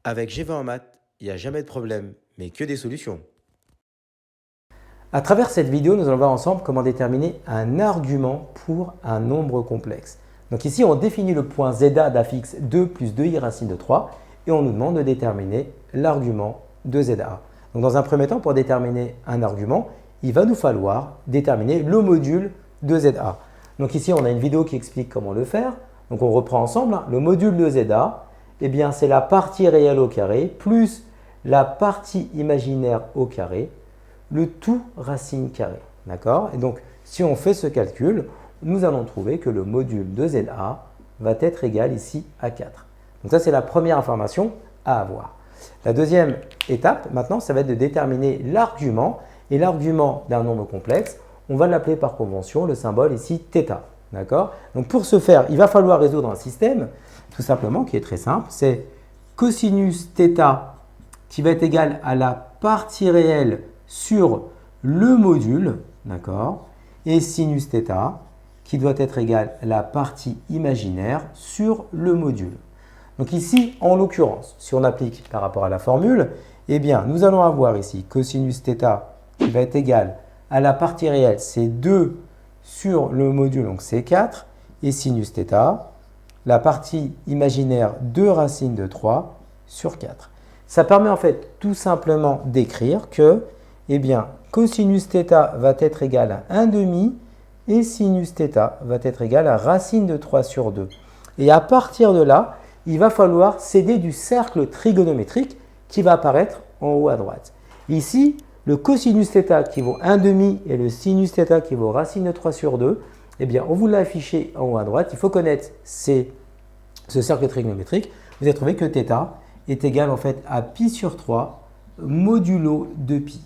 Avec G20 en maths, il n'y a jamais de problème, mais que des solutions. À travers cette vidéo, nous allons voir ensemble comment déterminer un argument pour un nombre complexe. Donc ici, on définit le point ZA d'affixe 2 plus 2i racine de 3 et on nous demande de déterminer l'argument de ZA. Donc dans un premier temps, pour déterminer un argument, il va nous falloir déterminer le module de ZA. Donc ici, on a une vidéo qui explique comment le faire. Donc on reprend ensemble. Le module de ZA, eh bien, c'est la partie réelle au carré plus la partie imaginaire au carré, le tout racine carrée. D'accord? Et donc, si on fait ce calcul, nous allons trouver que le module de ZA va être égal ici à 4. Donc ça, c'est la première information à avoir. La deuxième étape, maintenant, ça va être de déterminer l'argument. Et l'argument d'un nombre complexe, on va l'appeler par convention le symbole ici θ. D'accord? Donc pour ce faire, il va falloir résoudre un système, tout simplement, qui est très simple. C'est cosinus θ qui va être égal à la partie réelle sur le module, d'accord, et sinus θ qui doit être égal à la partie imaginaire sur le module. Donc ici, en l'occurrence, si on applique par rapport à la formule, eh bien, nous allons avoir ici cosinus θ qui va être égal à la partie réelle, c'est 2 sur le module, donc c'est 4, et sinus θ, la partie imaginaire 2 racine de 3 sur 4. Ça permet en fait tout simplement d'écrire que eh bien, cosinus θ va être égal à 1 demi et sinus θ va être égal à racine de 3 sur 2. Et à partir de là, il va falloir s'aider du cercle trigonométrique qui va apparaître en haut à droite. Ici, le cosinus θ qui vaut 1 demi et le sinus θ qui vaut racine de 3 sur 2, eh bien, on vous l'a affiché en haut à droite. Il faut connaître ce cercle trigonométrique. Vous avez trouvé que θ est égal en fait à pi sur 3 modulo de pi.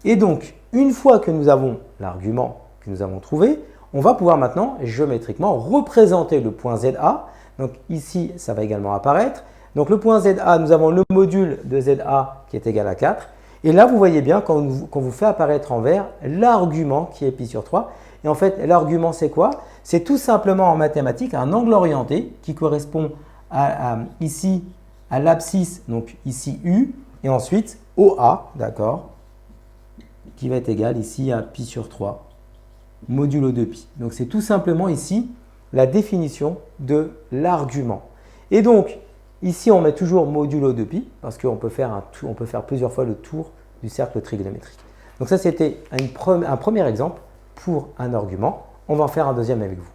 Et donc, une fois que nous avons l'argument que nous avons trouvé, on va pouvoir maintenant géométriquement représenter le point ZA. Donc ici, ça va également apparaître. Donc le point ZA, nous avons le module de ZA qui est égal à 4. Et là, vous voyez bien qu'on vous fait apparaître en vert l'argument qui est pi sur 3. Et en fait, l'argument, c'est quoi? C'est tout simplement en mathématiques un angle orienté qui correspond ici à l'abscisse, donc ici U, et ensuite OA, d'accord, qui va être égal ici à pi sur 3 modulo de pi. Donc c'est tout simplement ici la définition de l'argument. Et donc ici on met toujours modulo de pi parce qu'on peut faire plusieurs fois le tour du cercle trigonométrique. Donc ça c'était un premier exemple pour un argument. On va en faire un deuxième avec vous.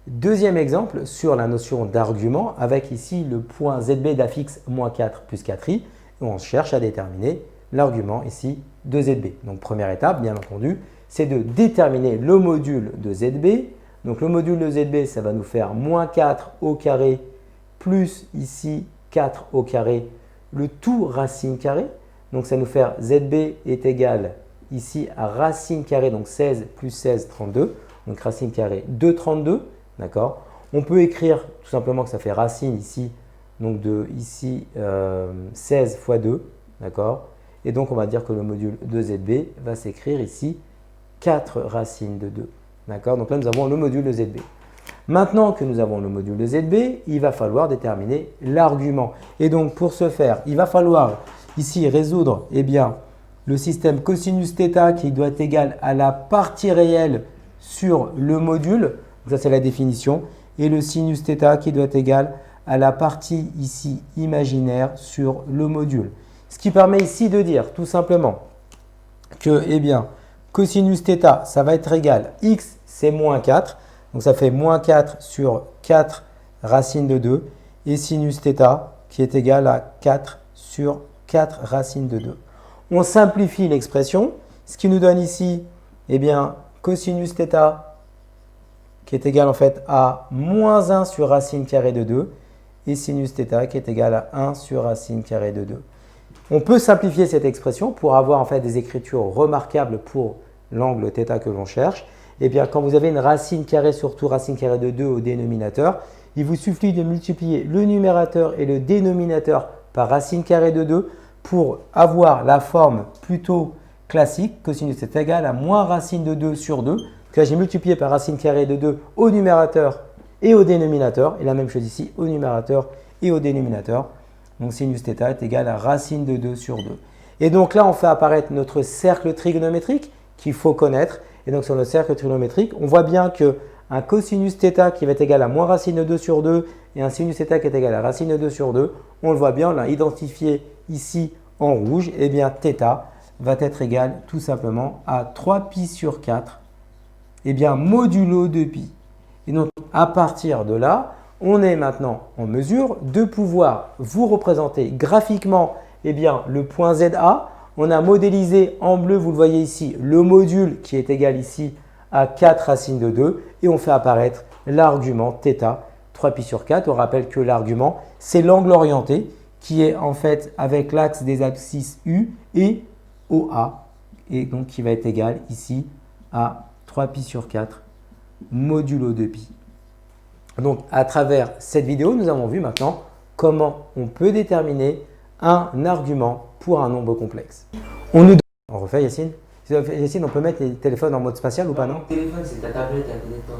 Deuxième exemple sur la notion d'argument avec ici le point ZB d'affixe moins 4 plus 4i. Où on cherche à déterminer l'argument ici de ZB. Donc première étape, bien entendu, c'est de déterminer le module de ZB. Donc le module de ZB, ça va nous faire moins 4 au carré plus ici 4 au carré, le tout racine carrée. Donc ça va nous faire ZB est égal ici à racine carrée, donc 16 plus 16, 32. Donc racine carrée de 32, d'accord. On peut écrire tout simplement que ça fait racine ici, donc de ici 16 fois 2, d'accord. Et donc, on va dire que le module de ZB va s'écrire ici 4 racines de 2. D'accord? Donc là, nous avons le module de ZB. Maintenant que nous avons le module de ZB, il va falloir déterminer l'argument. Et donc, pour ce faire, il va falloir ici résoudre eh bien, le système cosinus θ qui doit être égal à la partie réelle sur le module. Donc ça, c'est la définition. Et le sinus θ qui doit être égal à la partie ici imaginaire sur le module. Ce qui permet ici de dire tout simplement que eh bien, cosinus θ, ça va être égal, x c'est moins 4, donc ça fait moins 4 sur 4 racine de 2, et sinus θ qui est égal à 4 sur 4 racine de 2. On simplifie l'expression, ce qui nous donne ici eh bien, cosinus θ qui est égal en fait à moins 1 sur racine carrée de 2, et sinus θ qui est égal à 1 sur racine carrée de 2. On peut simplifier cette expression pour avoir en fait des écritures remarquables pour l'angle θ que l'on cherche. Et bien, quand vous avez une racine carrée sur tout racine carrée de 2 au dénominateur, il vous suffit de multiplier le numérateur et le dénominateur par racine carrée de 2 pour avoir la forme plutôt classique, cosinus est égal à moins racine de 2 sur 2. Donc là, j'ai multiplié par racine carrée de 2 au numérateur et au dénominateur. Et la même chose ici au numérateur et au dénominateur. Donc sinus θ est égal à racine de 2 sur 2. Et donc là, on fait apparaître notre cercle trigonométrique qu'il faut connaître. Et donc sur le cercle trigonométrique, on voit bien qu'un cosinus θ qui va être égal à moins racine de 2 sur 2 et un sinus θ qui est égal à racine de 2 sur 2, on le voit bien, on l'a identifié ici en rouge. Et bien θ va être égal tout simplement à 3pi sur 4, et bien modulo de pi. Et donc à partir de là, on est maintenant en mesure de pouvoir vous représenter graphiquement le point ZA. On a modélisé en bleu, vous le voyez ici, le module qui est égal ici à 4 racine de 2 et on fait apparaître l'argument θ, 3pi sur 4. On rappelle que l'argument, c'est l'angle orienté qui est en fait avec l'axe des abscisses U et OA et donc qui va être égal ici à 3pi sur 4 modulo de pi. Donc, à travers cette vidéo, nous avons vu maintenant comment on peut déterminer un argument pour un nombre complexe. On refait, Yacine? Yacine, on peut mettre les téléphones en mode spatial ou pas, non? Mon téléphone, c'est ta tablette à côté de toi.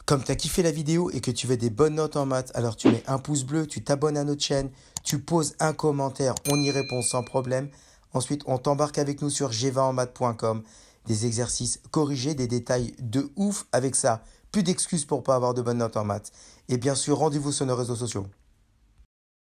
Comme tu as kiffé la vidéo et que tu veux des bonnes notes en maths, alors tu mets un pouce bleu, tu t'abonnes à notre chaîne, tu poses un commentaire, on y répond sans problème. Ensuite, on t'embarque avec nous sur g20enmaths.com. Des exercices corrigés, des détails de ouf avec ça. Plus d'excuses pour pas avoir de bonnes notes en maths. Et bien sûr, rendez-vous sur nos réseaux sociaux.